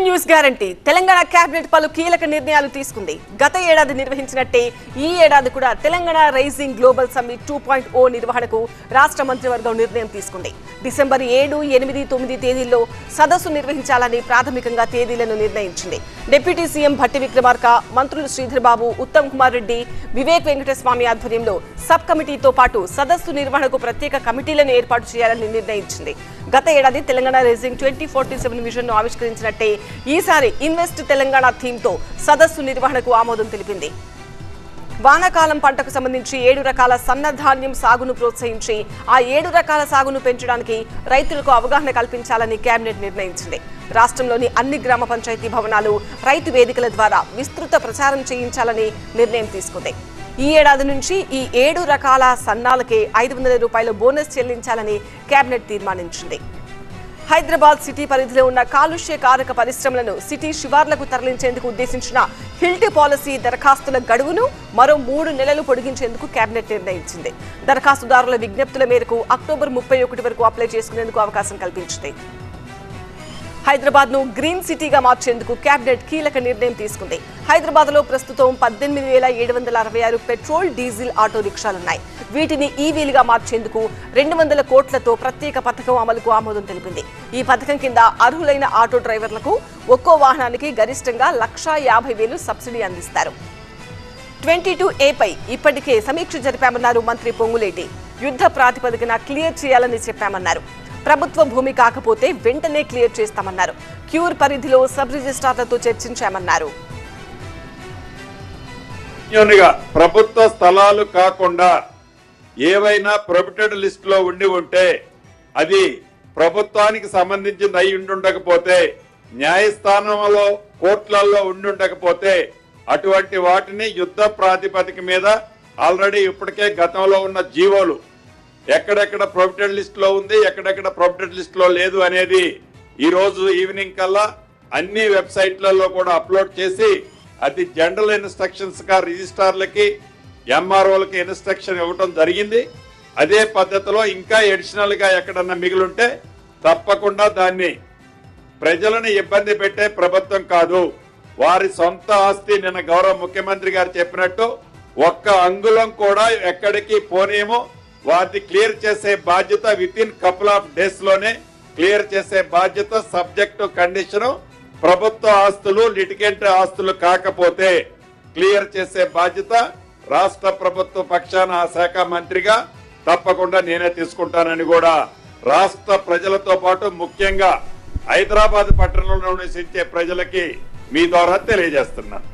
News guarantee Telangana cabinet పలు కీలక నిర్ణయాలు తీసుకుంది. గత ఏడాది నిర్వహించినట్టే ఈ ఏడాది కూడా తెలంగాణ రైజింగ్ గ్లోబల్ సమ్మిట్ 2.0 నిర్వహణకు రాష్ట్ర మంత్రివర్గం నిర్ణయం తీసుకుంది. డిసెంబర్ 7, 8, 9 తేదీల్లో సదస్సు నిర్వహించాలని ప్రాథమికంగా తేదీలను నిర్ణయించింది. డిప్యూటీ సీఎం భట్టి విక్రమార్క, మంత్రులు శ్రీధర్ బాబు, ఉత్తమ్ కుమార్ రెడ్డి, వివేక్ వెంకటస్వామి ఆధ్వర్యంలో సబ్ కమిటీతో పాటు సదస్సు నిర్వహణకు ప్రత్యేక కమిటీలను ఏర్పాటు చేయాలని నిర్ణయించింది. గత ఏడాది తెలంగాణ రైజింగ్ 2047 విజన్ ను ఆవిష్కరించినట్టే ఈసారి ఇన్వెస్ట్ తెలంగాణ థీమ్ తో సదస్సు నిర్వహణకు ఆమోదం తెలిపింది. వానాకాలం పంటకు సంబంధించి 7 రకాల సన్నధాన్యం సాగును ప్రోత్సహించి ఆ 7 రకాల సాగును పెంచడానికి రైతులకు అవగాహన కల్పించాలని కేబినెట్ నిర్ణయించింది. రాష్ట్రంలోని అన్ని గ్రామ పంచాయతీ భవనాలు, రైతు వేదికల ద్వారా విస్తృత ప్రచారం చేయించాలని నిర్ణయం తీసుకుంది. ఈ ఏడాది నుంచి ఈ 7 రకాల సన్నాలకే 500 రూపాయల బోనస్ చెల్లించాలని కేబినెట్ తీర్మానించింది. హైదరాబాద్ సిటీ పరిధిలో ఉన్న కాలుష్య కారక పరిశ్రమలను సిటీ శివార్లకు తరలించేందుకు ఉద్దేశించిన హిల్ట్ పాలసీ దరఖాస్తుల గడువును మరో 3 నెలలు పొడిగించేందుకు కేబినెట్ నిర్ణయించింది. దరఖాస్తుదారుల విజ్ఞప్తుల మేరకు అక్టోబర్ 31 వరకు అప్లై చేసుకునేందుకు అవకాశం కల్పించింది. హైదరాబాద్ ను గ్రీన్ సిటీగా మార్చేందుకు కేబినెట్ కీలక నిర్ణయం తీసుకుంది. హైదరాబాద్ లో ప్రస్తుతం 18,766 పెట్రోల్, డీజిల్ ఆటో రిక్షాలున్నాయి. వీటిని ఈవీలుగా మార్చేందుకు 200 కోట్లతో ప్రత్యేక పథకం అమలుకు ఆమోదం తెలిపింది. ఈ పథకం కింద అర్హులైన ఆటో డ్రైవర్లకు ఒక్కో వాహనానికి గరిష్టంగా 1,50,000 సబ్సిడీ అందిస్తారు. 22A పై ఇప్పటికే సమీక్ష జరిపామన్నారు మంత్రి పొంగులేటి. యుద్ధ ప్రాతిపదికన క్లియర్ చేయాలని చెప్పామన్నారు. ప్రభుత్వ భూమి కాకపోతే వెంటనే క్లియర్ చేస్తామన్నారు. క్యూర్ పరిధిలో సబ్ రిజిస్ట్రార్లతో చర్చించామన్నారు. ప్రభుత్వ స్థలాలు కాకుండా ఏవైనా ప్రొహిబిటెడ్ లిస్ట్ లో ఉంటే అది ప్రభుత్వానికి సంబంధించింది అయి ఉండకపోతే, న్యాయస్థానంలో కోర్టులలో ఉండకపోతే అటువంటి వాటిని యుద్ధ ప్రాతిపదిక మీద ఆల్రెడీ ఇప్పటికే గతంలో ఉన్న జీవోలు ఎక్కడెక్కడ ప్రొహిబిటెడ్ లిస్ట్ లో ఉంది, ఎక్కడెక్కడ ప్రొహిబిటెడ్ లిస్ట్ లో లేదు అనేది ఈ రోజు ఈవినింగ్ కల్లా అన్ని వెబ్సైట్లలో కూడా అప్లోడ్ చేసి అది జనరల్ ఇన్స్ట్రక్షన్స్ గా రిజిస్ట్రార్లకి, ఎంఆర్ఓలకి ఇన్స్ట్రక్షన్ ఇవ్వడం జరిగింది. అదే పద్ధతిలో ఇంకా అడిషనల్ గా ఎక్కడన్నా మిగిలింటే తప్పకుండా దాన్ని ప్రజలను ఇబ్బంది పెట్టే ప్రభుత్వం కాదు, వారి సొంత ఆస్తి. నిన్న గౌరవ ముఖ్యమంత్రి గారు చెప్పినట్టు ఒక్క అంగుళం కూడా ఎక్కడికి పోనేమో వాటిని క్లియర్ చేసే బాధ్యత with in couple of days లోనే క్లియర్ చేసే బాధ్యత. సబ్జెక్టు కండిషన్ ప్రభుత్వ ఆస్తులు, లిటిగెంట్ ఆస్తులు కాకపోతే క్లియర్ చేసే బాధ్యత రాష్ట్ర ప్రభుత్వ పక్షాన ఆ శాఖ మంత్రిగా తప్పకుండా నేనే తీసుకుంటానని కూడా రాష్ట్ర ప్రజలతో పాటు ముఖ్యంగా హైదరాబాద్ పట్టణంలో నివసించే ప్రజలకి మీ ద్వారా తెలియజేస్తున్నాను.